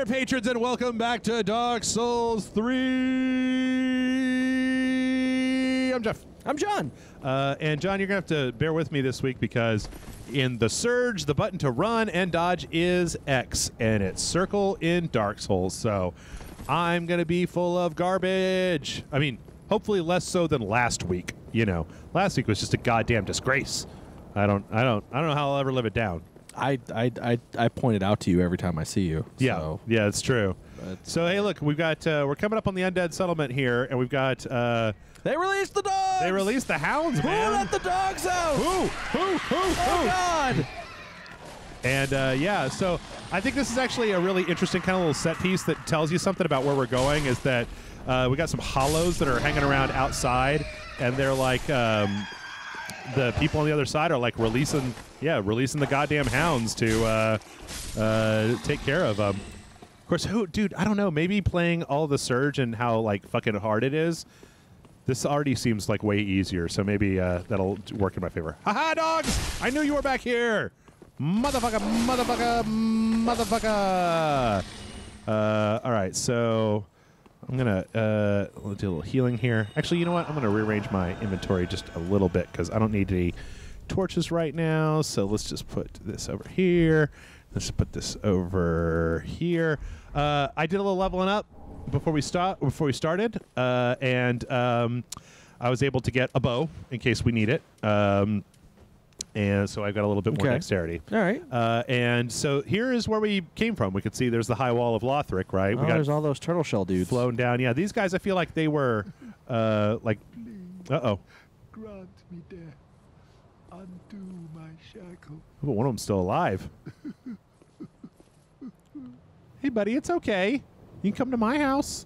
there, patrons, and welcome back to Dark Souls 3. I'm Jeff. I'm John. And John, you're going to have to bear with me this week because in the Surge, the button to run and dodge is X, and it's circle in Dark Souls. So I'm going to be full of garbage. I mean, hopefully less so than last week. You know, last week was just a goddamn disgrace. I don't know how I'll ever live it down. I point it out to you every time I see you. Yeah, so. yeah, it's true. So hey, look, we've got we're coming up on the undead settlement here, and we've got They released the dogs. they released the hounds, man. Who let the dogs out? Who? Oh God! And yeah, so I think this is actually a really interesting kind of little set piece that tells you something about where we're going. Is that we got some hollows that are hanging around outside, and they're like the people on the other side are like releasing the goddamn hounds to take care of them. Of course, dude, I don't know. Maybe playing all the Surge and how like fucking hard it is. This already seems like way easier, so maybe that'll work in my favor. Ha-ha, dogs! I knew you were back here! Motherfucker, motherfucker, motherfucker! All right, so I'm going to do a little healing here. Actually, you know what? I'm going to rearrange my inventory just a little bit because I don't need any torches right now, so let's just put this over here. Let's put this over here. I did a little leveling up before we started, and I was able to get a bow in case we need it, and so I've got a little bit more dexterity. All right. And so here is where we came from. We could see there's the high wall of Lothric, right? Oh, there's all those turtle shell dudes flowing down. Yeah, these guys, I feel like they were like, uh-oh. Grant me death. Undo my shackle. But one of them's still alive. Hey, buddy, it's okay. You can come to my house.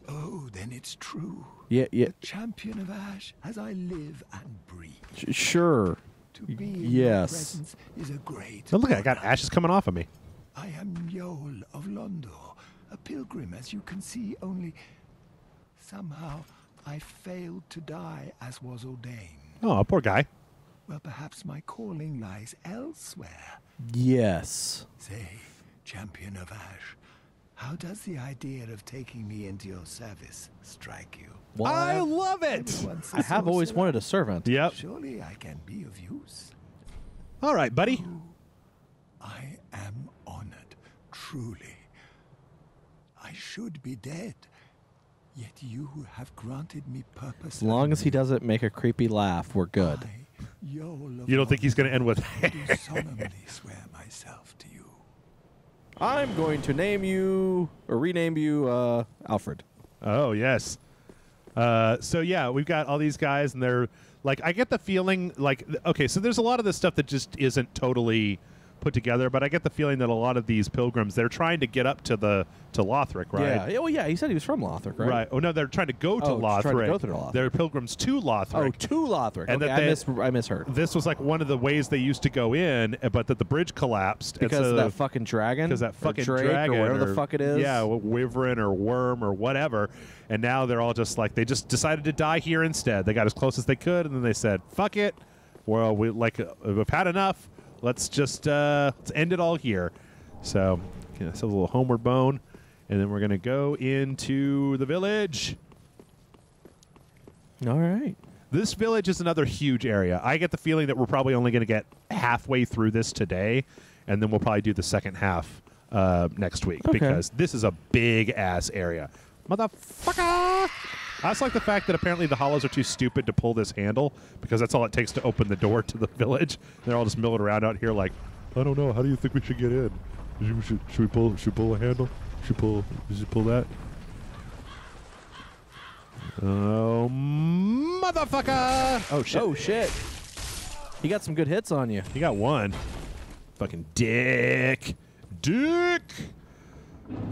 Oh, then it's true. Yeah. The champion of Ash, as I live and breathe. Sure. To be in your Yes. presence is a great Oh, look, I got honor. ashes coming off of me. I am Yol of Londor, a pilgrim, as you can see, only somehow I failed to die as was ordained. Oh, poor guy. Well, perhaps my calling lies elsewhere. Yes. Say, champion of Ash, how does the idea of taking me into your service strike you? Well, I love it. Everyone's I have always sorcerer. wanted a servant. Yep. Surely I can be of use. All right, buddy. I am honored, truly. I should be dead, yet you have granted me purpose. As long as he doesn't make a creepy laugh, we're good. You don't think he's going to end with... I do solemnly swear myself to you. I'm going to name you or rename you Alfred. Oh, yes. So, yeah, we've got all these guys, and they're, like, I get the feeling, like, okay, so there's a lot of this stuff that just isn't totally put together, but I get the feeling that a lot of these pilgrims, they're trying to get up to Lothric, right? Yeah. Oh, yeah. He said he was from Lothric, right? Right. Oh, no, they're trying to go to Oh, Lothric. trying to go to Lothric. They're pilgrims to Lothric. Oh, to Lothric. And okay, that I misheard. This was like one of the ways they used to go in, but that the bridge collapsed. Because and so of that fucking dragon? Because that fucking or Drake, dragon. or whatever the fuck it is? Yeah, wyvern or worm or whatever. And now they're all just like, they just decided to die here instead. They got as close as they could, and then they said, fuck it. Well, we've had enough. Let's just let's end it all here. So, a little homeward bone. And then we're going to go into the village. All right. This village is another huge area. I get the feeling that we're probably only going to get halfway through this today, and then we'll probably do the second half next week, because this is a big-ass area. Motherfucker! I just like the fact that apparently the hollows are too stupid to pull this handle, because that's all it takes to open the door to the village. They're all just milling around out here like, I don't know, how do you think we should get in? Should we pull a handle? Should we pull that? Oh, motherfucker! Oh, shit. Oh, shit. He got some good hits on you. He got one. Fucking dick. Dick!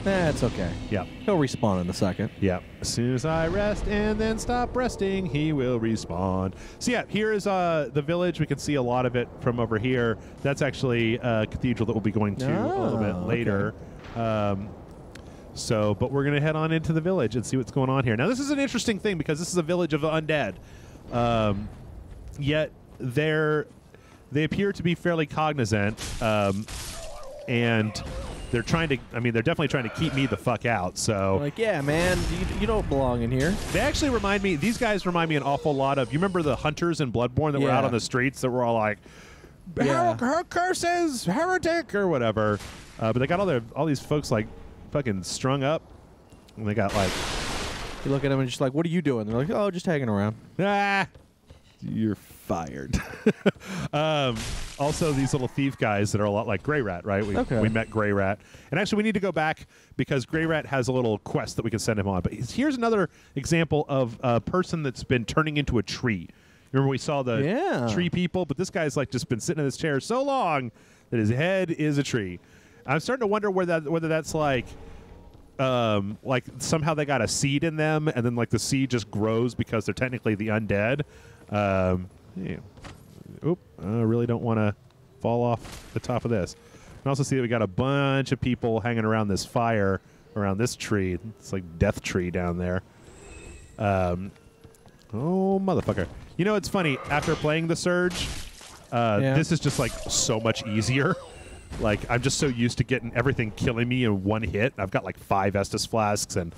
It's okay. Yep. He'll respawn in a second. Yep. As soon as I rest and then stop resting, he will respawn. So yeah, here is the village. We can see a lot of it from over here. That's actually a cathedral that we'll be going to a little bit later. Okay. But we're going to head on into the village and see what's going on here. Now, this is an interesting thing because this is a village of the undead. Yet they appear to be fairly cognizant and they're trying to. I mean, they're definitely trying to keep me the fuck out. So Like, yeah, man, you don't belong in here. they actually remind me. These guys remind me an awful lot of. You remember the hunters in Bloodborne that were out Yeah. on the streets that were all like, Yeah. her curses, heretic, or whatever. But they got all these folks like fucking strung up, and they got like, You look at them and just like, what are you doing? They're like, oh, just hanging around. you're fired. Also, these little thief guys that are a lot like Grey Rat, right? We met Grey Rat. And actually, we need to go back because Grey Rat has a little quest that we can send him on. But here's another example of a person that's been turning into a tree. Remember we saw the tree people? But this guy's like just been sitting in this chair so long that his head is a tree. I'm starting to wonder whether that's like somehow they got a seed in them, and then like the seed just grows because they're technically the undead. Yeah. Oop! I really don't want to fall off the top of this. You can also see that we got a bunch of people hanging around this fire around this tree. It's like death tree down there. Oh motherfucker! You know it's funny. After playing the Surge, this is just like so much easier. Like, I'm just so used to getting everything killing me in one hit. I've got like 5 Estus flasks, and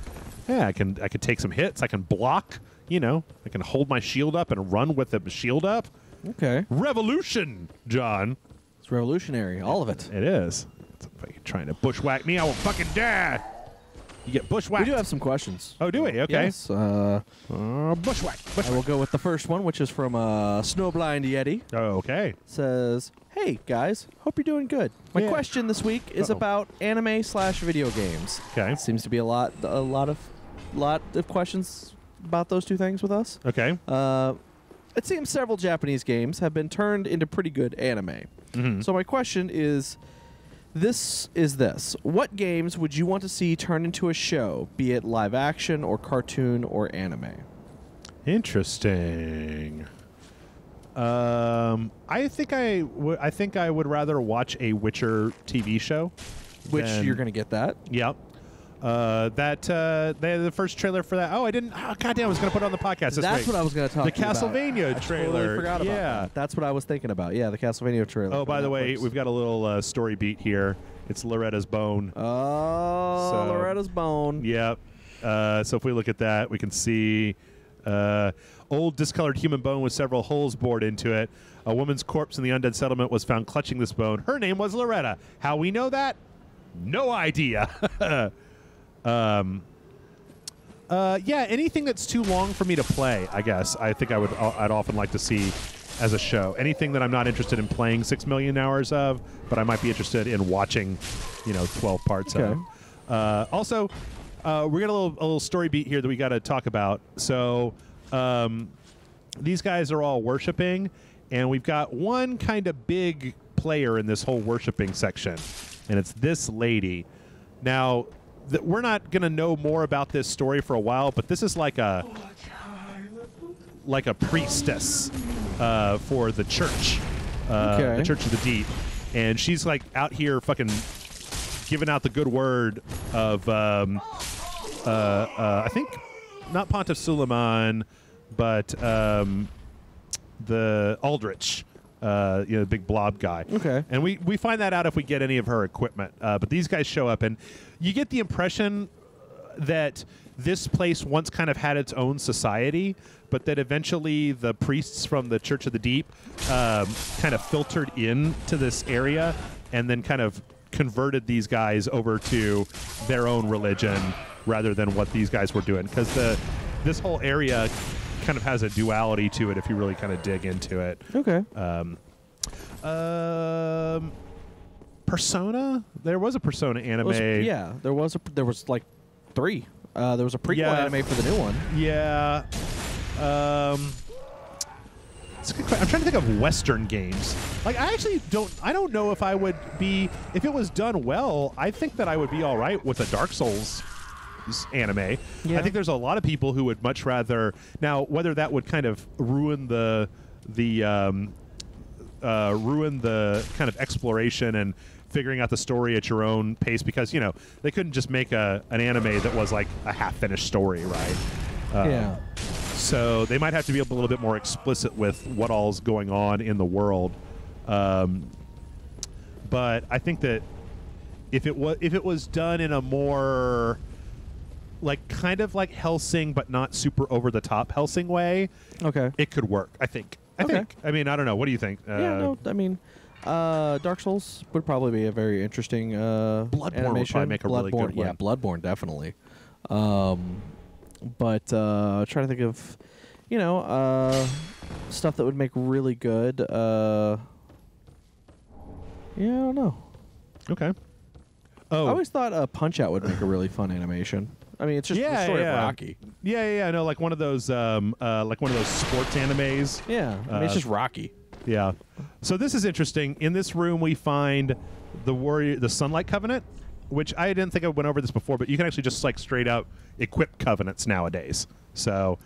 yeah, I can take some hits. I can block. You know, I can hold my shield up and run with the shield up. Okay. Revolution, John. It's revolutionary, all of it. It is. It's like trying to bushwhack me. I will fucking die. You get bushwhacked. We do have some questions. Oh, do we? Okay. Yes. Bushwhack. I will go with the first one, which is from Snowblind Yeti. Oh, okay. Says, hey, guys. Hope you're doing good. My question this week is about anime/video games. Okay. Seems to be a lot of questions about those two things with us. Okay. It seems several Japanese games have been turned into pretty good anime. Mm-hmm. So my question is this. What games would you want to see turned into a show, be it live action or cartoon or anime? Interesting. I think I would rather watch a Witcher TV show. Which you're going to get that. Yep. The first trailer for that. Oh, I didn't. Oh, goddamn! I was going to put it on the podcast. That's what I was going to talk about. The Castlevania trailer. I totally forgot about that. That's what I was thinking about. Yeah, the Castlevania trailer. Oh, by the way, we've got a little story beat here. It's Loretta's bone. Oh, Loretta's bone. Yep. So if we look at that, we can see old discolored human bone with several holes bored into it. A woman's corpse in the undead settlement was found clutching this bone. Her name was Loretta. How we know that? No idea. Yeah, anything that's too long for me to play, I guess. I think I'd often like to see as a show. Anything that I'm not interested in playing 6 million hours of, but I might be interested in watching, 12 parts of. Also, we got a little story beat here that we got to talk about. So, these guys are all worshiping, and we've got one kind of big player in this whole worshiping section, and it's this lady. Now, we're not going to know more about this story for a while, but this is like a priestess for the church, the Church of the Deep, and she's like out here fucking giving out the good word of I think not Pontiff Suleiman, but the Aldrich. The big blob guy. Okay. And we find that out if we get any of her equipment. But these guys show up, and you get the impression that this place once kind of had its own society, but that eventually the priests from the Church of the Deep kind of filtered into this area and then kind of converted these guys over to their own religion rather than what these guys were doing. Because this whole area kind of has a duality to it if you really kind of dig into it. Okay. Persona? There was a Persona anime. There was like 3. There was a prequel anime for the new one. Yeah. It's a good question. I'm trying to think of Western games. Like, I don't know if I would be, if it was done well, I think that I would be all right with a Dark Souls anime. Yeah. I think there's a lot of people who would much rather. Now, whether that would kind of ruin the kind of exploration and figuring out the story at your own pace, because they couldn't just make an anime that was like a half-finished story, right? Yeah. So they might have to be a little bit more explicit with what all's going on in the world. But I think that if it was done in a more like kind of like Hellsing, but not super over the top Hellsing way, Okay. it could work. I think. I mean, I don't know. What do you think? Yeah, no, I mean, Dark Souls would probably be a very interesting Bloodborne animation. would probably make a really good one. Yeah, Bloodborne definitely. But trying to think of, stuff that would make really good. Yeah, I don't know. Okay. I Oh, always thought Punch Out would make a really fun animation. I mean, it's just the story of Rocky. Yeah. I know, like one of those sports animes. Yeah, I mean, it's just Rocky. Yeah. So this is interesting. In this room, we find the Sunlight Covenant, which I didn't think I went over this before, but you can actually just like straight out equip covenants nowadays. So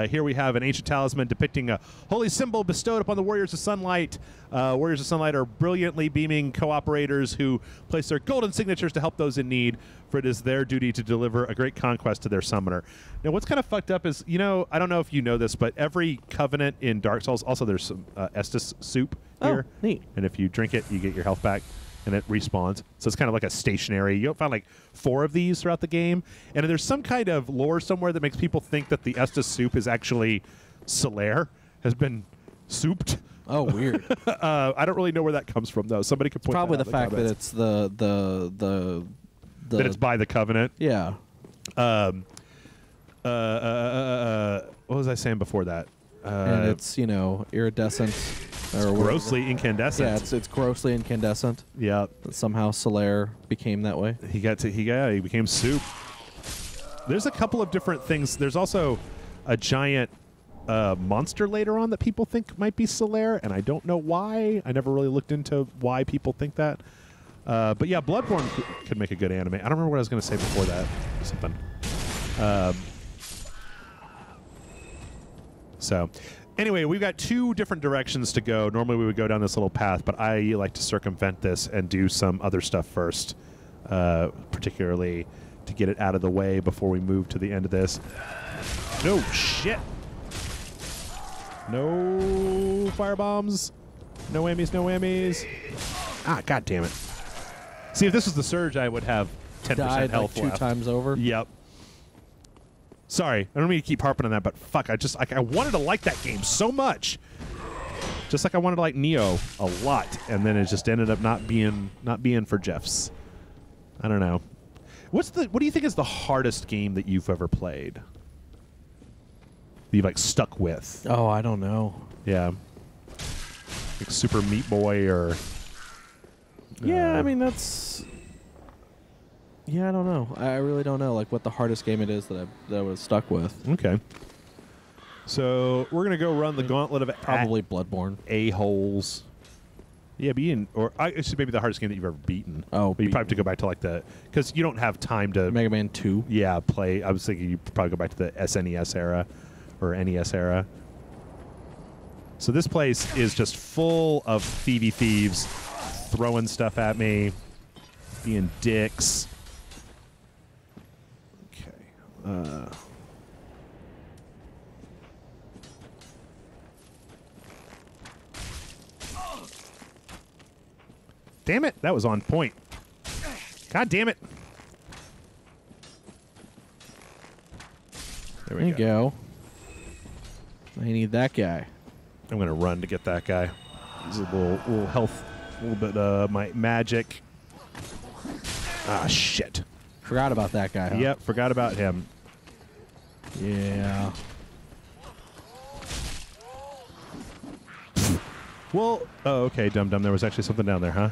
here we have an ancient talisman depicting a holy symbol bestowed upon the Warriors of Sunlight. Warriors of Sunlight are brilliantly beaming cooperators who place their golden signatures to help those in need, for it is their duty to deliver a great conquest to their summoner. Now, what's kind of fucked up is, I don't know if you know this, but every covenant in Dark Souls, also there's some Estus soup here. Oh, neat. And if you drink it, you get your health back. And it respawns. So it's kind of like a stationary. You'll find like 4 of these throughout the game. And there's some kind of lore somewhere that makes people think that the Estus soup is actually Solaire, has been souped. Oh, weird. I don't really know where that comes from, though. Somebody could point Probably that the out in fact that it's the that it's by the Covenant. Yeah. What was I saying before that? And it's, iridescent. Or grossly incandescent. Yeah, it's grossly incandescent. Yeah. Somehow Solaire became that way. He became soup. There's a couple of different things. There's also a giant monster later on that people think might be Solaire, and I don't know why. I never really looked into why people think that. But yeah, Bloodborne could make a good anime. I don't remember what I was going to say before that. Something. So, anyway, we've got 2 different directions to go. Normally we would go down this little path, but I like to circumvent this and do some other stuff first, particularly to get it out of the way before we move to the end of this. No shit. No firebombs. No whammies, no whammies. Ah, god damn it. See, if this was the Surge, I would have 10% Died health like 2 left. times over. Yep. Sorry, I don't mean to keep harping on that, but fuck, I wanted to like that game so much. Just like I wanted to like Neo a lot, and then it just ended up not being for Jeff's. I don't know. What do you think is the hardest game that you've ever played? That you've like stuck with? Oh, I don't know. Yeah. Like Super Meat Boy or Yeah, I mean that's. Yeah, I don't know. I really don't know, like what the hardest game it is that I was stuck with. Okay. So we're gonna go run the gauntlet of Probably Bloodborne. a-holes. Yeah, actually maybe the hardest game that you've ever beaten. Oh, but you probably have to go back to like because you don't have time to Mega Man 2. Yeah, play. I was thinking you probably go back to the SNES era or NES era. So this place is just full of thievy thieves throwing stuff at me, being dicks. Damn it, that was on point. God damn it. There you go. I need that guy. I'm going to run to get that guy. He's a little health, a little bit of my magic. Ah, shit. Forgot about that guy, huh? Yep, forgot about him. Yeah. Well, oh, okay, dum-dum. There was actually something down there, huh?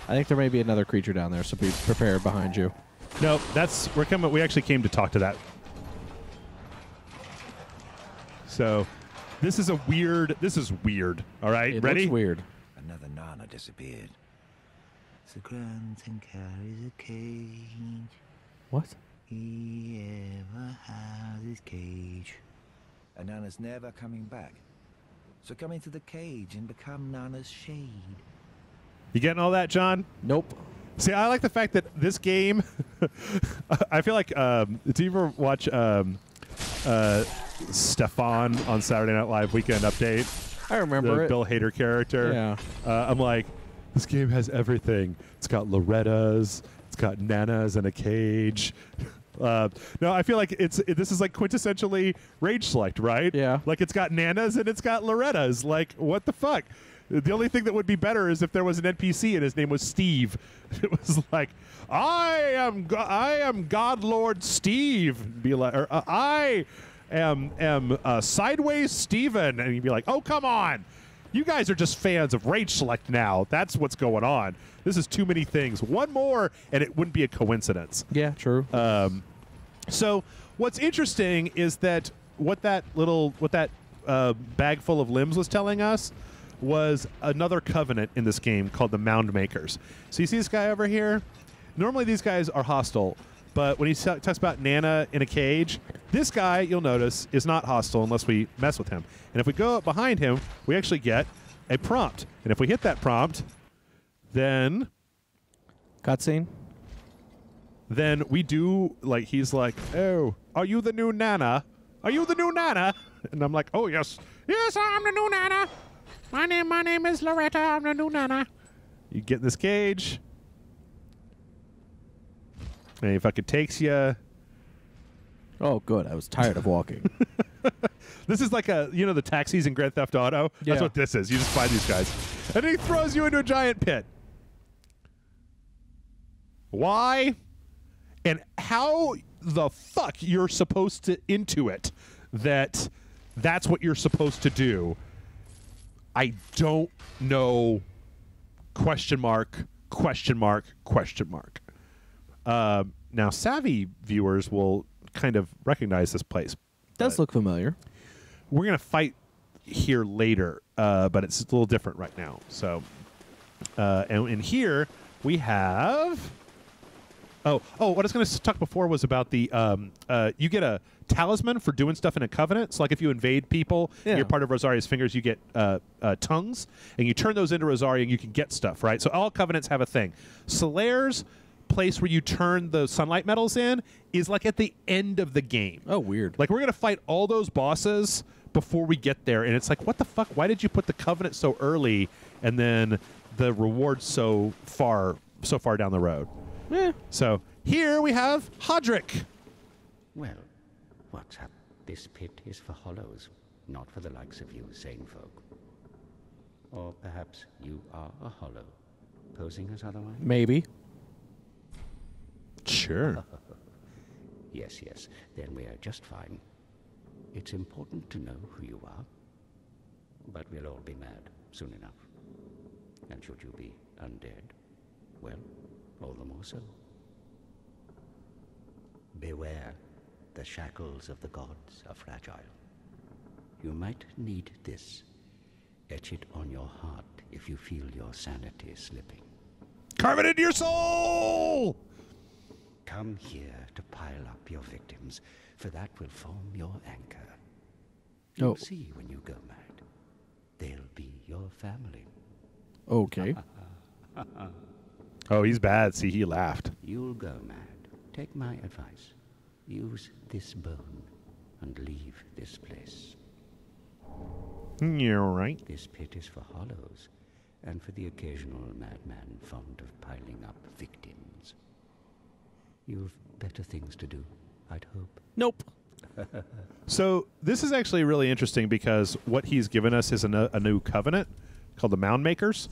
I think there may be another creature down there, so be prepared behind you. No, we actually came to talk to that. So, this is weird, all right? It Ready? looks weird. Another Nana disappeared. The Grunton carries a cage. What? He ever has his cage. And Nana's never coming back. So come into the cage and become Nana's shade. You getting all that, John? Nope. See, I like the fact that this game, I feel like, do you ever watch Stefan on Saturday Night Live Weekend Update? I remember the it. Bill Hader character. Yeah. I'm like, This game has everything. It's got Loretta's. It's got Nanas in a cage. No, I feel like this is like quintessentially Rage Select, right? Yeah. Like it's got Nanas and it's got Loretta's. Like, what the fuck? The only thing that would be better is if there was an NPC and his name was Steve. It was like, I am God Lord Steve. Be like, or I am Sideways Steven. And you'd be like, oh, come on. You guys are just fans of Rage Select now. That's what's going on. This is too many things. One more, and it wouldn't be a coincidence. Yeah, true. So what's interesting is that what that bag full of limbs was telling us was another covenant in this game called the Mound Makers. So you see this guy over here? Normally these guys are hostile, but when he talks about Nana in a cage, this guy, you'll notice, is not hostile unless we mess with him. And if we go up behind him, we actually get a prompt. And if we hit that prompt, then Cutscene. Then we do, like, he's like, oh, are you the new Nana? Are you the new Nana? And I'm like, oh, yes. Yes, I'm the new Nana. My name is Loretta. I'm the new Nana. You get in this cage. And he fucking takes you. Oh, good. I was tired of walking. This is like the taxis in Grand Theft Auto. Yeah. That's what this is. You just find these guys. And then he throws you into a giant pit. Why? And how the fuck you're supposed to intuit that's what you're supposed to do, I don't know. Question mark, question mark, question mark. Now, savvy viewers will kind of recognize this place. Does look familiar. We're going to fight here later, but it's a little different right now. So, and in here we have... Oh, what I was going to talk before was about the, you get a talisman for doing stuff in a covenant. So, like, if you invade people, and you're part of Rosaria's fingers, you get tongues, and you turn those into Rosaria, and you can get stuff, right? So all covenants have a thing. Solaire's place where you turn the sunlight metals in is, like, at the end of the game. Oh, weird. Like, we're going to fight all those bosses before we get there, and it's like, what the fuck? Why did you put the covenant so early, and then the reward so far down the road? Yeah. So here we have Hodrick. Well, what's up? This pit is for hollows, not for the likes of you sane folk. Or perhaps you are a hollow, posing as otherwise? Maybe. Sure. Yes, then we are just fine. It's important to know who you are, but we'll all be mad soon enough. And should you be undead, well, all the more so. Beware, the shackles of the gods are fragile. You might need this. Etch it on your heart if you feel your sanity slipping. Carve it into your soul! Come here to pile up your victims, for that will form your anchor. You'll see when you go mad. They'll be your family. Okay. Oh, he's bad. See, he laughed. You'll go mad. Take my advice. Use this bone and leave this place. You're right. This pit is for hollows, and for the occasional madman fond of piling up victims. You've better things to do, I'd hope. Nope. So this is actually really interesting because what he's given us is a new covenant called the Mound Makers.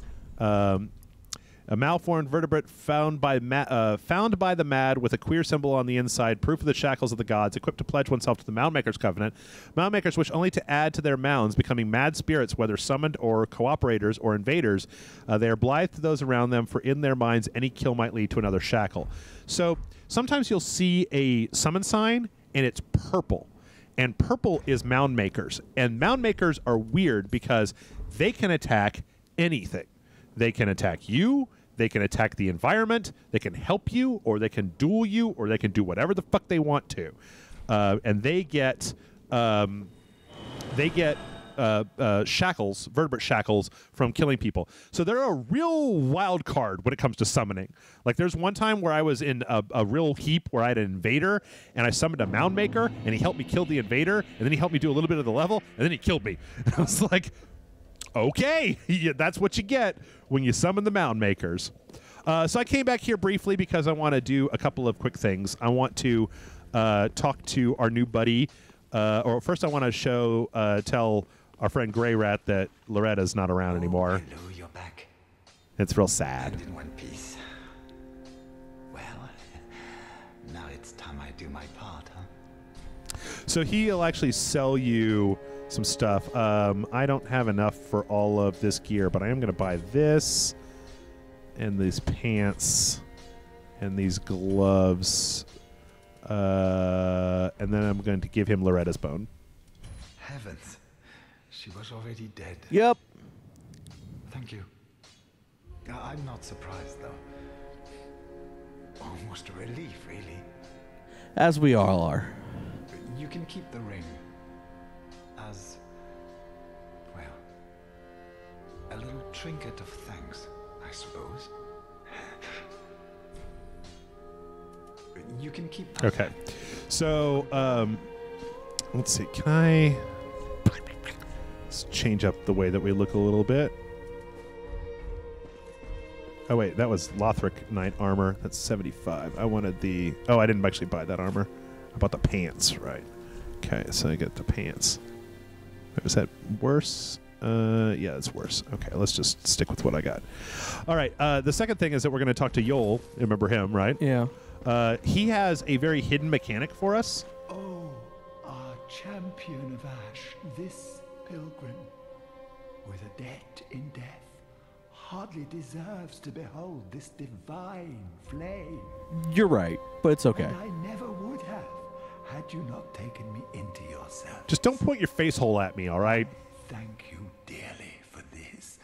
A malformed vertebrate found by the mad with a queer symbol on the inside, proof of the shackles of the gods, equipped to pledge oneself to the Mound Makers Covenant. Mound Makers wish only to add to their mounds, becoming mad spirits, whether summoned or cooperators or invaders. They are blithe to those around them, for in their minds any kill might lead to another shackle. So sometimes you'll see a summon sign, and it's purple. And purple is Mound Makers. And Mound Makers are weird because they can attack anything. They can attack you, they can attack the environment, they can help you, or they can duel you, or they can do whatever the fuck they want to. And they get shackles, vertebrate shackles, from killing people. So they're a real wild card when it comes to summoning. Like, there's one time where I was in a real heap where I had an invader, and I summoned a Mound Maker, and he helped me kill the invader, and then he helped me do a little bit of the level, and then he killed me. And I was like, Okay, yeah, that's what you get when you summon the Mound Makers. So I came back here briefly because I want to do a couple of quick things. I want to talk to our new buddy, or first I want to tell our friend Grey Rat that Loretta's not around anymore. Hello, you're back. It's real sad. And in one piece. Well, now it's time I do my part, huh? So he'll actually sell you some stuff. I don't have enough for all of this gear, but I am going to buy this and these pants and these gloves. And then I'm going to give him Loretta's bone. Heavens. She was already dead. Yep. Thank you. I'm not surprised, though. Almost a relief, really. As we all are. You can keep the ring as, well, a little trinket of thanks, I suppose. You can keep that. Okay. So, let's see. Can I... Let's change up the way that we look a little bit. Oh, wait. That was Lothric Knight armor. That's 75. I wanted the... Oh, I didn't actually buy that armor. I bought the pants, right. Okay, so I get the pants. Is that worse? Yeah, it's worse. Okay, let's just stick with what I got. All right. The second thing is that we're going to talk to Yol. Remember him, right? Yeah. He has a very hidden mechanic for us. Oh, our champion of Ash, this pilgrim, with a debt in death, hardly deserves to behold this divine flame. You're right, but it's okay. And I never would have, had you not taken me into your service. Just don't point your face hole at me, all right? Thank you dearly for this,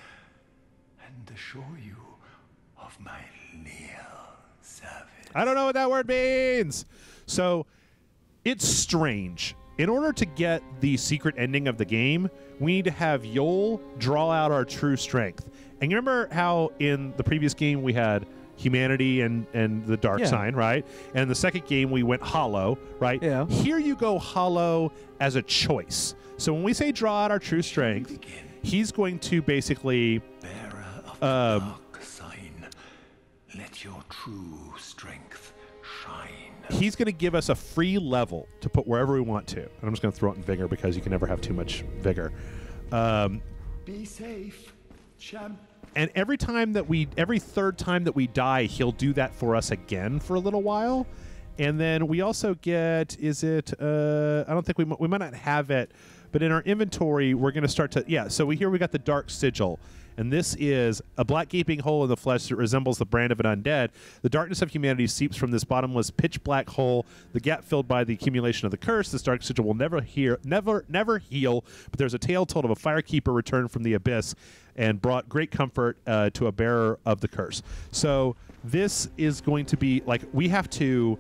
and assure you of my leal service. I don't know what that word means. So, it's strange. In order to get the secret ending of the game, we need to have Yol draw out our true strength. And you remember how in the previous game we had humanity and the dark sign, right? And the second game we went hollow, right? Yeah. Here you go hollow as a choice. So when we say draw out our true strength, he's going to basically... Bearer of the dark sign, let your true strength shine. He's going to give us a free level to put wherever we want to. And I'm just going to throw it in vigor because you can never have too much vigor. Be safe, champ. And every third time that we die, he'll do that for us again for a little while. And then we also get, I don't think we might not have it, but in our inventory, we're going to start to, so we got the Dark Sigil. And this is a black gaping hole in the flesh that resembles the brand of an undead. The darkness of humanity seeps from this bottomless pitch black hole, the gap filled by the accumulation of the curse. This dark sigil will never heal, but there's a tale told of a firekeeper returned from the abyss and brought great comfort to a bearer of the curse. So this is going to be like, we have to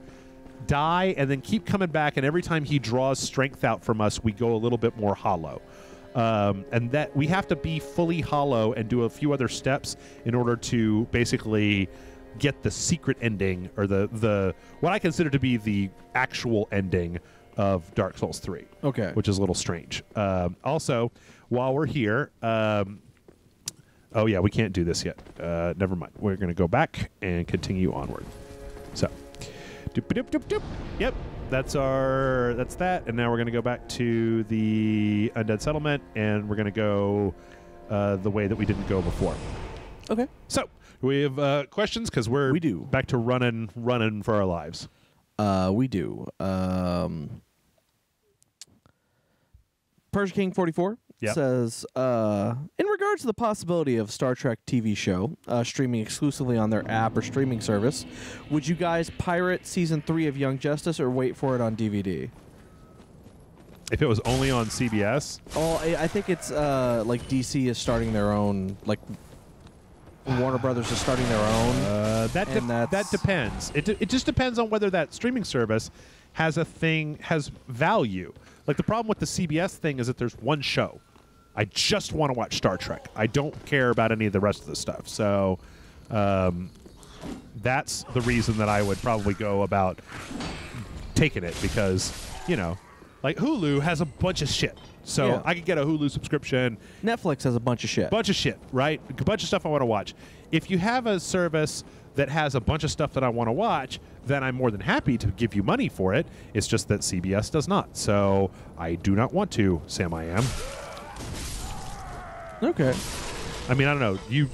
die and then keep coming back, and every time he draws strength out from us, we go a little bit more hollow. And that we have to be fully hollow and do a few other steps in order to basically get the secret ending, or the what I consider to be the actual ending of Dark Souls 3. Okay. Which is a little strange. Also, while we're here, oh yeah, we can't do this yet. Never mind. We're going to go back and continue onward. So, doop doop doop doop. Yep. That's that, and now we're going to go back to the Undead Settlement, and we're going to go the way that we didn't go before. Okay. So, we have questions, because we do back to running for our lives. We do. Persia King 44 says, in regards to the possibility of Star Trek TV show streaming exclusively on their app or streaming service, would you guys pirate Season 3 of Young Justice or wait for it on DVD? If it was only on CBS? Oh, I think it's like DC is starting their own, like Warner Brothers is starting their own. That depends. It just depends on whether that streaming service has value. Like, the problem with the CBS thing is that there's one show. I just want to watch Star Trek. I don't care about any of the rest of the stuff. So that's the reason that I would probably go about taking it, because, Like Hulu has a bunch of shit. So Yeah. I could get a Hulu subscription. Netflix has a bunch of shit. Bunch of shit, right? A bunch of stuff I want to watch. If you have a service that has a bunch of stuff that I want to watch, then I'm more than happy to give you money for it. It's just that CBS does not. So I do not want to, Sam I am. Okay. I mean, I don't know. You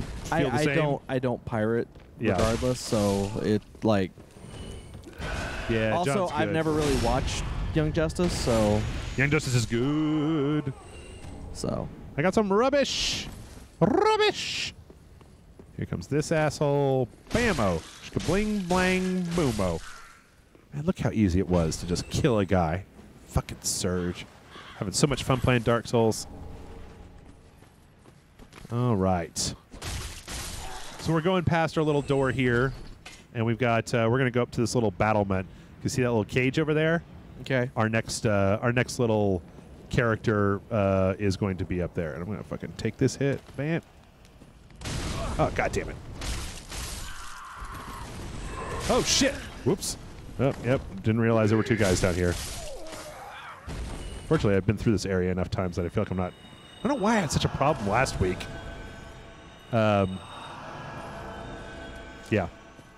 feel the same? I don't pirate Yeah. regardless, so it like Yeah, also John's I've good. never really watched Young Justice, so Young Justice is good. I got some rubbish. Rubbish. Here comes this asshole. Bammo. Bling blang boomo. Man, look how easy it was to just kill a guy. Fucking Surge. Having so much fun playing Dark Souls. All right. So we're going past our little door here, and we've got we're going to go up to this little battlement. You see that little cage over there? okay. Our next little character is going to be up there, and I'm gonna fucking take this hit. Bam. Oh, god damn it. Oh shit. Whoops. Oh, yep. Didn't realize there were two guys down here. Fortunately, I've been through this area enough times that I feel like I'm not. I don't know why I had such a problem last week. Yeah.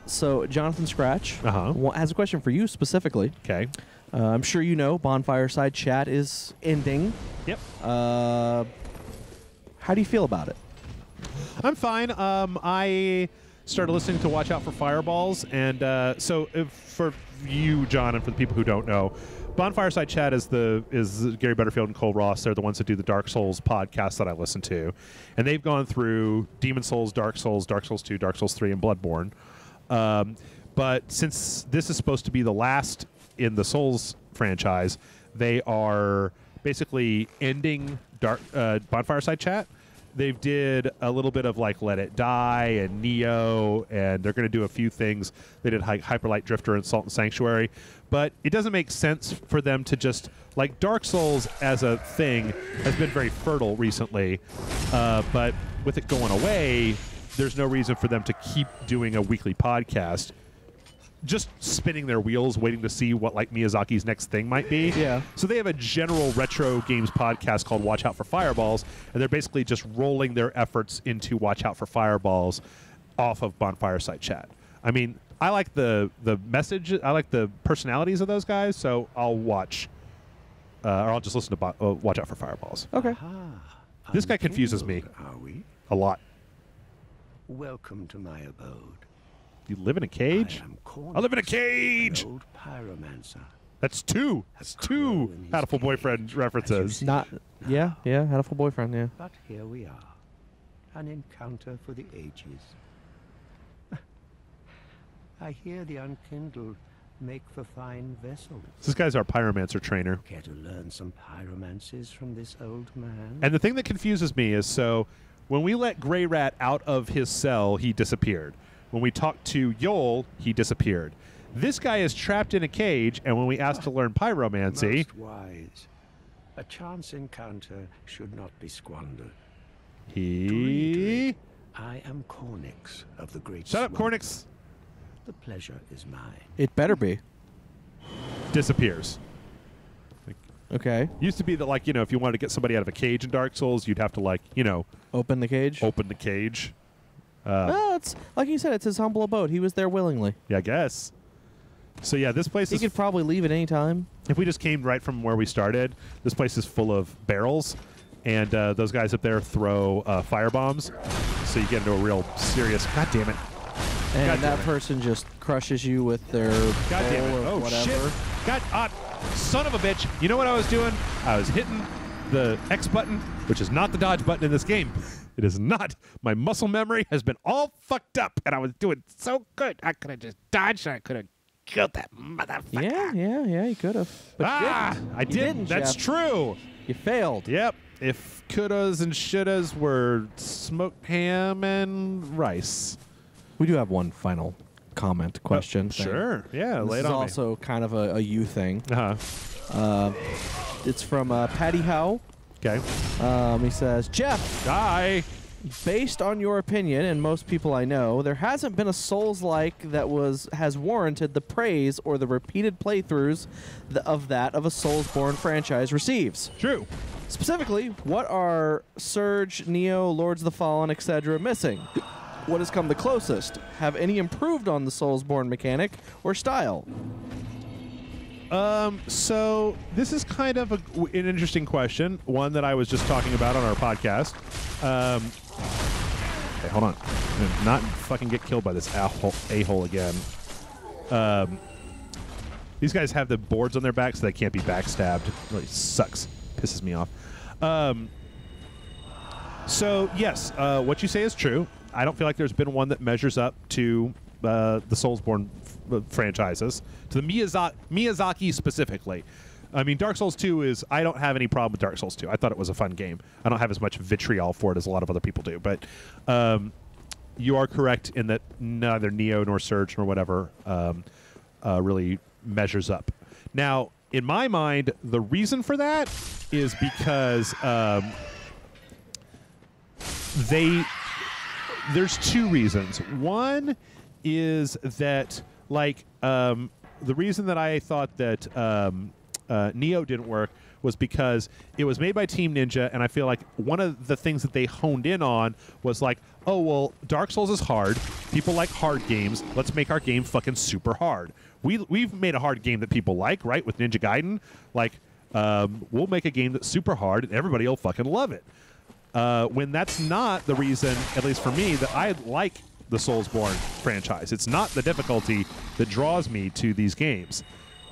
So Jonathan Scratch has a question for you specifically. Okay. I'm sure you know Bonfireside Chat is ending. Yep. How do you feel about it? I'm fine. I started listening to Watch Out for Fireballs, and so for you, John, and for the people who don't know, Bonfireside Chat is Gary Butterfield and Cole Ross. They're the ones that do the Dark Souls podcast that I listen to, and they've gone through Demon Souls, Dark Souls 2, Dark Souls 3, and Bloodborne. But since this is supposed to be the last in the Souls franchise, they are basically ending Bonfireside Chat. They did a little bit of like Let It Die and Neo, and they're going to do a few things. They did Hyperlight Drifter and Salt and Sanctuary, but it doesn't make sense for them to just like Dark Souls as a thing has been very fertile recently, but with it going away, there's no reason for them to keep doing a weekly podcast. Just spinning their wheels, waiting to see what like Miyazaki's next thing might be. Yeah. So they have a general retro games podcast called Watch Out for Fireballs, and they're basically just rolling their efforts into Watch Out for Fireballs off of Bonfireside Chat. I mean, I like the message, I like the personalities of those guys, so I'll watch, or I'll just listen to Watch Out for Fireballs. Okay. This guy confuses me Are we? a lot. Welcome to my abode. You live in a cage? I am I live in a Cornix, cage! an old pyromancer. That's two. That's two in his Hatful cage, Boyfriend references. Not. Yeah. Had a full boyfriend. Yeah. But here we are, an encounter for the ages. I hear the unkindled make for fine vessels. This guy's our pyromancer trainer. Care to learn some pyromancies from this old man? And the thing that confuses me is, so when we let Grey Rat out of his cell, he disappeared. When we talked to Yol, he disappeared. This guy is trapped in a cage, and when we asked to learn pyromancy... Most wise. A chance encounter should not be squandered. He... I am Cornix of the Great Shut up, Swamp. Cornix. The pleasure is mine. It better be. Disappears. Okay. Used to be that, like, you know, if you wanted to get somebody out of a cage in Dark Souls, you'd have to, like, you know... Open the cage. Open the cage. No, it's like you said. It's his humble abode. He was there willingly. Yeah, I guess. So, yeah, this place He is... could probably leave at any time. If we just came right from where we started, this place is full of barrels, and those guys up there throw fire bombs, so you get into a real serious... God damn it. And God damn that it. person just crushes you with their God damn bowl it. or Oh, whatever. shit. God, son of a bitch. You know what I was doing? I was hitting the X button, which is not the dodge button in this game. It is not. My muscle memory has been all fucked up, and I was doing so good. I could have just dodged, and I could have killed that motherfucker. Yeah. You could have. But you didn't. I You didn't. didn't, That's Jeff. true. You failed. Yep. If couldas and shouldas were smoked ham and rice. We do have one final comment question. thing. Sure. Yeah, This lay it is on also kind of a you thing. me. Uh-huh. It's from Patty Howe. Okay. He says, Jeff, Die. based on your opinion and most people I know, there hasn't been a Souls-like that has warranted the praise or the repeated playthroughs of a Soulsborne franchise receives. True. Specifically, what are Surge, Neo, Lords of the Fallen, etc. missing? What has come the closest? Have any improved on the Soulsborne mechanic or style? So this is kind of an interesting question, one that I was just talking about on our podcast. Okay, hold on. I'm gonna not fucking get killed by this a-hole again. These guys have the boards on their back, so they can't be backstabbed. It really sucks. Pisses me off. So, yes, what you say is true. I don't feel like there's been one that measures up to the Soulsborne franchises, to the Miyazaki specifically. I mean, Dark Souls 2 is... I don't have any problem with Dark Souls 2. I thought it was a fun game. I don't have as much vitriol for it as a lot of other people do. But you are correct in that neither Neo nor Surge nor whatever really measures up. Now, in my mind, the reason for that is because there's two reasons. One is that, like, the reason that I thought that Neo didn't work was because it was made by Team Ninja, and I feel like one of the things that they honed in on was like, oh, well, Dark Souls is hard. People like hard games. Let's make our game fucking super hard. We've made a hard game that people like, right, with Ninja Gaiden. Like, we'll make a game that's super hard, and everybody will fucking love it. When that's not the reason, at least for me, that I like the Soulsborne franchise. It's not the difficulty that draws me to these games.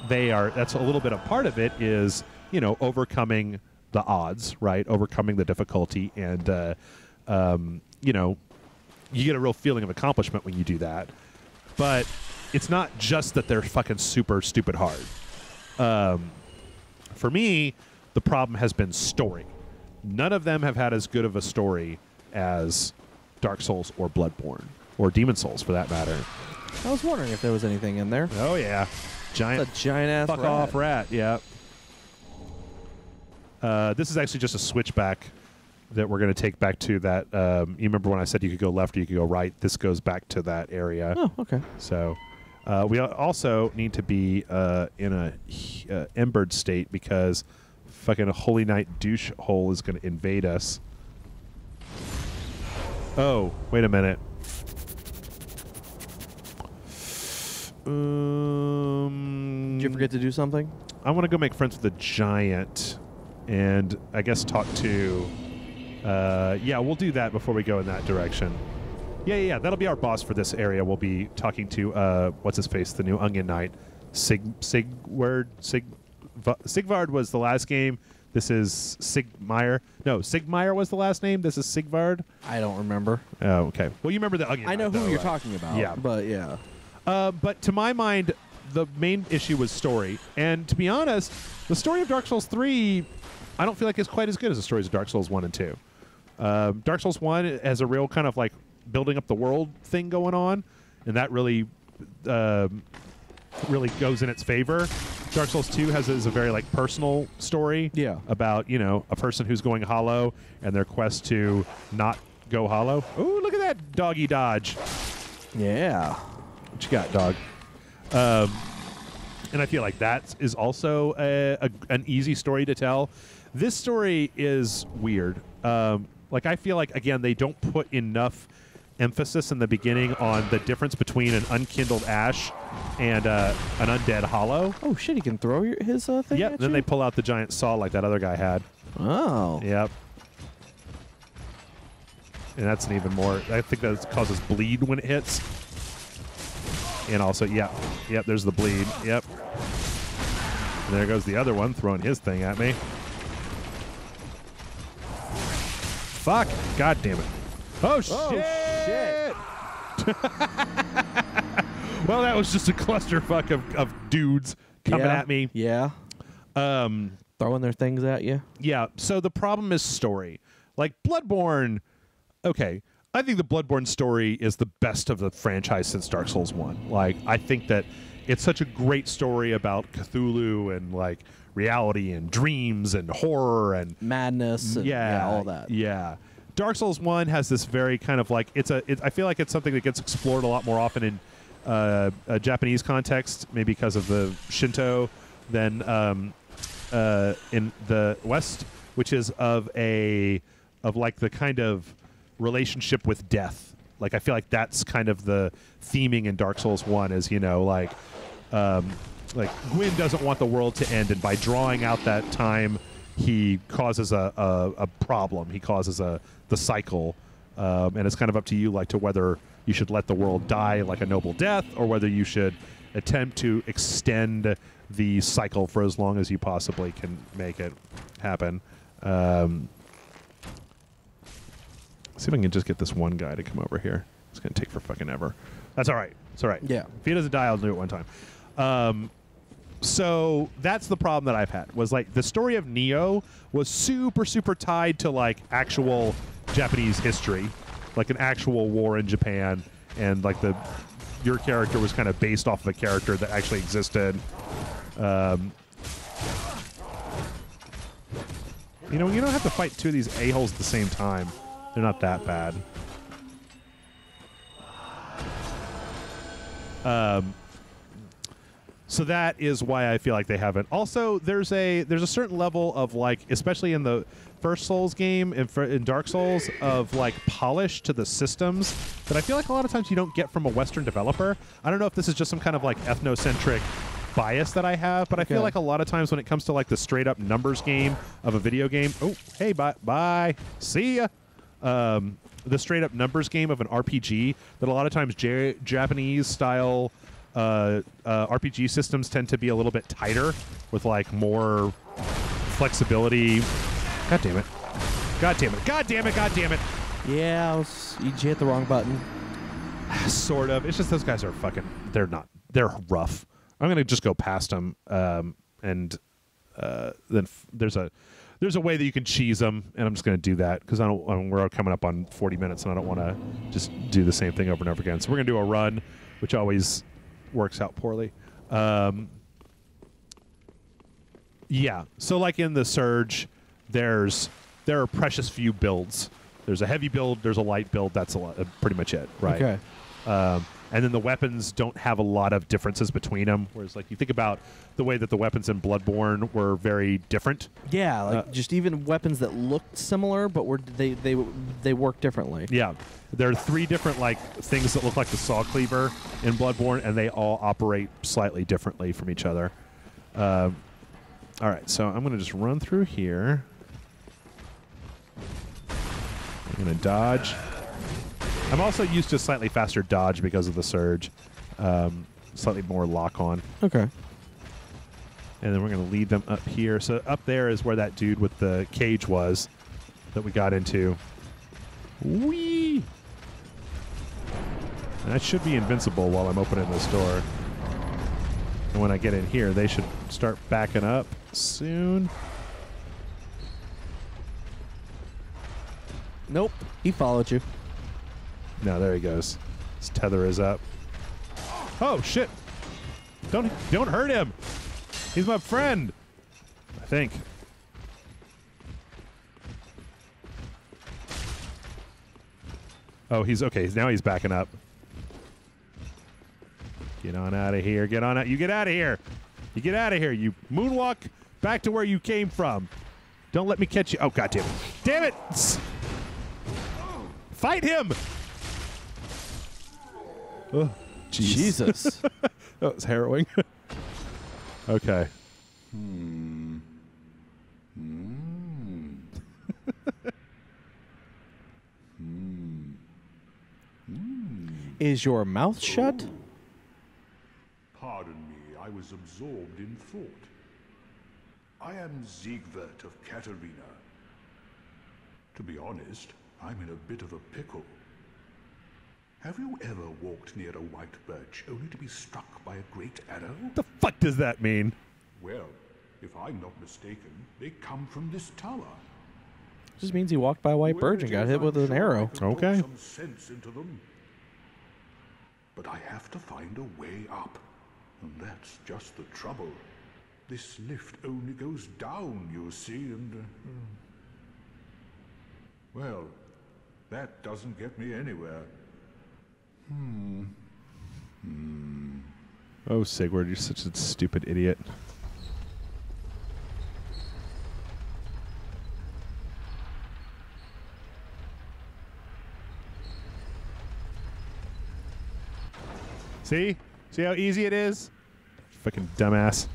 That's a little bit of part of it is, you know, overcoming the odds, right? Overcoming the difficulty, and you know, you get a real feeling of accomplishment when you do that. But it's not just that they're fucking super stupid hard. For me, the problem has been story. None of them have had as good of a story as Dark Souls or Bloodborne, or Demon Souls for that matter. I was wondering if there was anything in there. Oh yeah, It's a giant-ass fuck off rat. Yeah. This is actually just a switchback that we're going to take back to that. You remember when I said you could go left or you could go right? This goes back to that area. Oh, okay. So we also need to be in a embered state because fucking a Holy Knight douche hole is going to invade us. Oh, wait a minute. Did you forget to do something? I want to go make friends with the giant and I guess talk to... yeah, we'll do that before we go in that direction. Yeah. That'll be our boss for this area. We'll be talking to, what's his face, the new Onion Knight. Sigvard was the last game. This is Sigmire. No, Sigmire was the last name. This is Sigvard. I don't remember. Oh, okay. Well, you remember the Onion Knight. I know who though, you're right? talking about. Yeah. But yeah. But to my mind, the main issue was story. And to be honest, the story of Dark Souls 3, I don't feel like it's quite as good as the stories of Dark Souls 1 and 2. Dark Souls 1 has a real kind of like building up the world thing going on, and that really really goes in its favor. Dark Souls 2 is a very like personal story about, you know, a person who's going hollow and their quest to not go hollow. Ooh, look at that doggy dodge. Yeah. What you got, dog? And I feel like that is also an easy story to tell. This story is weird. Like, I feel like, again, they don't put enough emphasis in the beginning on the difference between an unkindled ash and an undead hollow. Oh, shit, he can throw his thing Yep, at then you? they pull out the giant saw like that other guy had. Oh. Yep. And that's an even more... I think that causes bleed when it hits. And also, yep, there's the bleed. Yep. And there goes the other one throwing his thing at me. Fuck. God damn it. Oh, shit. Well, that was just a clusterfuck of dudes coming at me. Yeah. Throwing their things at you. Yeah. So the problem is story. Like Bloodborne, okay, I think the Bloodborne story is the best of the franchise since Dark Souls 1. Like, I think that it's such a great story about Cthulhu and, like, reality and dreams and horror and... madness and all that. Yeah. Dark Souls 1 has this very kind of like I feel like it's something that gets explored a lot more often in a Japanese context, maybe because of the Shinto, than in the West, which is of like the kind of relationship with death. Like I feel like that's kind of the theming in Dark Souls 1 is, you know, like Gwyn doesn't want the world to end, and by drawing out that time, he causes a problem. He causes the cycle, and it's kind of up to you, like, to whether you should let the world die like a noble death, or whether you should attempt to extend the cycle for as long as you possibly can make it happen. See if I can just get this one guy to come over here. It's going to take for fucking ever. That's all right. It's all right. Yeah. If he doesn't die, I'll do it one time. So that's the problem that I've had, was like the story of Neo was super, super tied to like actual Japanese history, like an actual war in Japan, and like your character was kind of based off of a character that actually existed. You know, you don't have to fight two of these a-holes at the same time. They're not that bad. So that is why I feel like they haven't. Also, there's a certain level of like, especially in the first Souls game, in Dark Souls, of like polish to the systems that I feel like a lot of times you don't get from a Western developer. I don't know if this is just some kind of like ethnocentric bias that I have, but I feel like a lot of times when it comes to like the straight up numbers game of a video game, oh hey, bye, see ya. The straight up numbers game of an RPG, that a lot of times Japanese style RPG systems tend to be a little bit tighter, with like more flexibility. God damn it. God damn it. God damn it. God damn it. Yeah, you hit the wrong button. Sort of. It's just those guys are fucking, they're rough. I'm going to just go past them, and then there's a way that you can cheese them, and I'm just going to do that because we're coming up on 40 minutes, and I don't want to just do the same thing over and over again. So we're going to do a run, which always works out poorly. Yeah. So like in the Surge, there are precious few builds. There's a heavy build, there's a light build. That's pretty much it, right? Okay. And then the weapons don't have a lot of differences between them. Whereas, like, you think about the way that the weapons in Bloodborne were very different. Yeah, like just even weapons that looked similar, but they work differently. Yeah, there are 3 different like things that look like the saw cleaver in Bloodborne, and they all operate slightly differently from each other. All right, so I'm going to just run through here. I'm going to dodge. I'm also used to slightly faster dodge because of the Surge. Slightly more lock-on. Okay. And then we're going to lead them up here. So up there is where that dude with the cage was that we got into. Whee! And I should be invincible while I'm opening this door. And when I get in here, they should start backing up soon. Nope. He followed you. No, there he goes. His tether is up. Oh shit! Don't hurt him. He's my friend. I think. Oh, he's okay. Now he's backing up. Get on out of here. Get on out. You get out of here. You get out of here. You moonwalk back to where you came from. Don't let me catch you. Oh, God damn it. Damn it! Fight him! Oh, Jesus. That was harrowing. Okay. Is your mouth shut? Pardon me, I was absorbed in thought. I am Siegwart of Katarina. To be honest, I'm in a bit of a pickle. Have you ever walked near a white birch only to be struck by a great arrow? The fuck does that mean? Well, if I'm not mistaken, they come from this tower. Just means he walked by a white birch and got hit with an arrow. Okay. Some sense into them. But I have to find a way up. And that's just the trouble. This lift only goes down, you see, and... well, that doesn't get me anywhere. Oh, Sigurd, you're such a stupid idiot. See? See how easy it is? Fucking dumbass.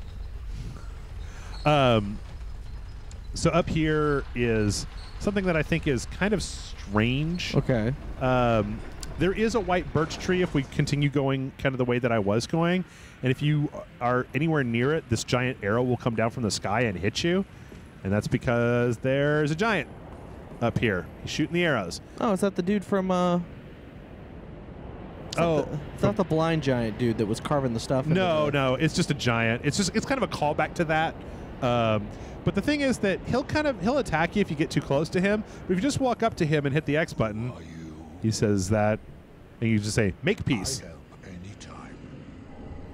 So up here is something that I think is kind of strange. Okay. There is a white birch tree if we continue going kind of the way that I was going. And if you are anywhere near it, this giant arrow will come down from the sky and hit you. And that's because there's a giant up here. He's shooting the arrows. Oh, is that the dude from... It's not the blind giant dude that was carving the stuff. No, it's just a giant. It's kind of a callback to that. But the thing is that he'll attack you if you get too close to him. But if you just walk up to him and hit the X button, he says that, and you just say, "Make peace." I help anytime.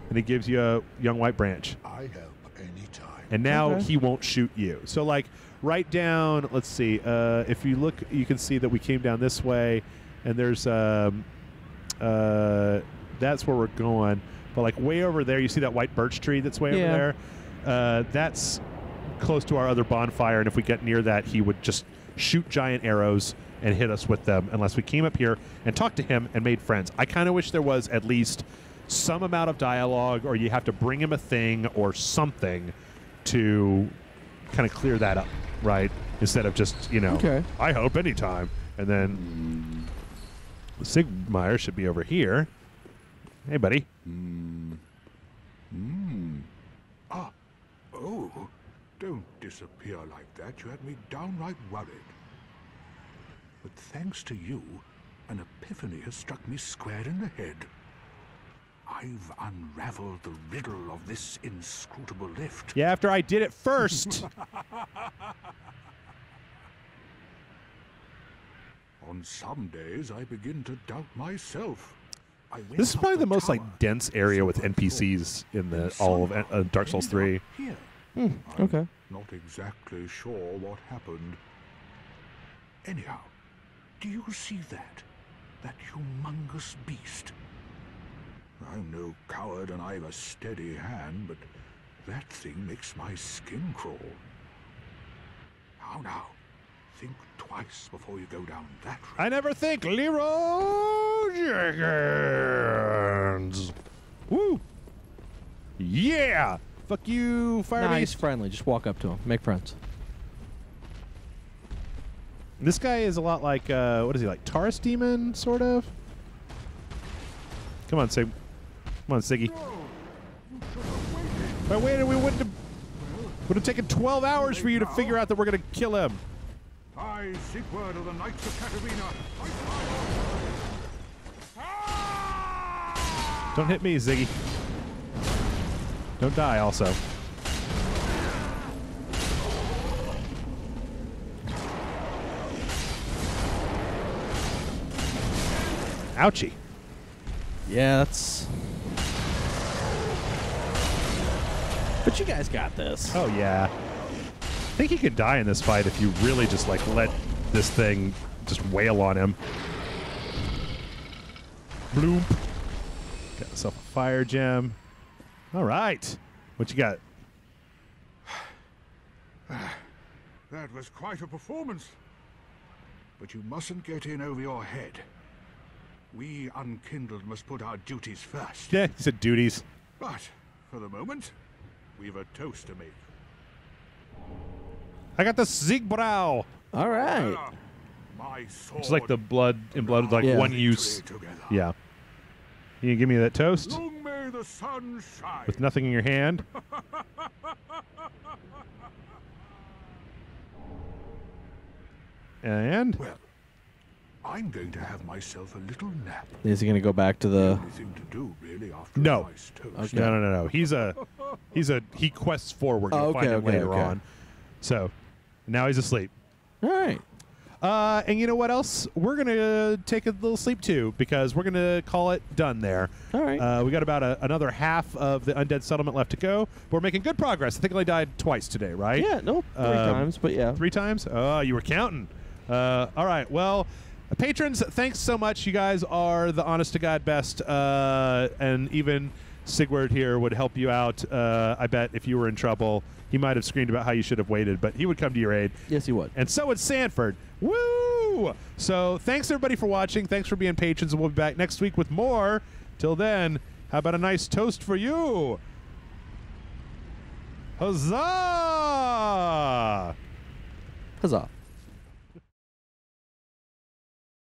And he gives you a young white branch. I help anytime. And now Okay. he won't shoot you. So like right down, let's see, if you look, you can see that we came down this way, and there's that's where we're going. But like way over there, you see that white birch tree that's way over there? That's close to our other bonfire, and if we get near that, he would just shoot giant arrows and hit us with them unless we came up here and talked to him and made friends. I kind of wish there was at least some amount of dialogue, or you have to bring him a thing or something to kind of clear that up, right? Instead of just, Okay. I help anytime. And then Sigmire should be over here. Hey, buddy. Oh, don't disappear like that. You had me downright worried. But thanks to you, an epiphany has struck me square in the head. I've unraveled the riddle of this inscrutable lift. Yeah, after I did it first. On some days, I begin to doubt myself. This is probably the most dense area with NPCs in all of Dark Souls 3. Here. Okay. Not exactly sure what happened. Anyhow, do you see that? That humongous beast? I'm no coward and I've a steady hand, but that thing makes my skin crawl. Now, think twice before you go down that road. I never think, Leroy Jenkins. Woo! Yeah! Fuck you, Fire Nah, he's Beast. friendly. Just walk up to him. Make friends. This guy is a lot like, what is he, like Taurus Demon, sort of? Come on, Sig. Come on, Siggy. If I waited, we would have taken 12 hours for you to figure out that we're going to kill him. I, Sigurd of the Knights of Katarina. Don't hit me, Ziggy. Don't die, also. Ouchie. Yeah, that's... But you guys got this. Oh, yeah. I think he could die in this fight if you really just, like, let this thing just wail on him. Bloop. Got yourself a fire gem. All right. What you got? That was quite a performance. But you mustn't get in over your head. We unkindled must put our duties first. Yeah, he said duties. But, for the moment, we've a toast to make. I got the Ziegbrow. All right. My sword. It's like the blood in blood, like Yeah. one use. Together. Yeah. Can you give me that toast Long may the sun shine. with nothing in your hand? And Well, I'm going to have myself a little nap. Is he going to go back to the... Only thing to do, really, after No. a nice toast. Okay. no. He quests forward. You'll Oh, find him okay, later okay. on. So now he's asleep. All right. And you know what else? We're going to take a little sleep too, because we're going to call it done there. All right. We got about another half of the undead settlement left to go. We're making good progress. I think I only died twice today, right? Yeah, no, 3 times, but yeah. 3 times? Oh, you were counting. All right. Well, Patrons, thanks so much. You guys are the honest to God best, and even Sigward here would help you out. I bet if you were in trouble, he might have screamed about how you should have waited, but he would come to your aid. Yes, he would. And so would Sanford. Woo! So thanks everybody for watching. Thanks for being patrons, and we'll be back next week with more. Till then, how about a nice toast for you? Huzzah! Huzzah.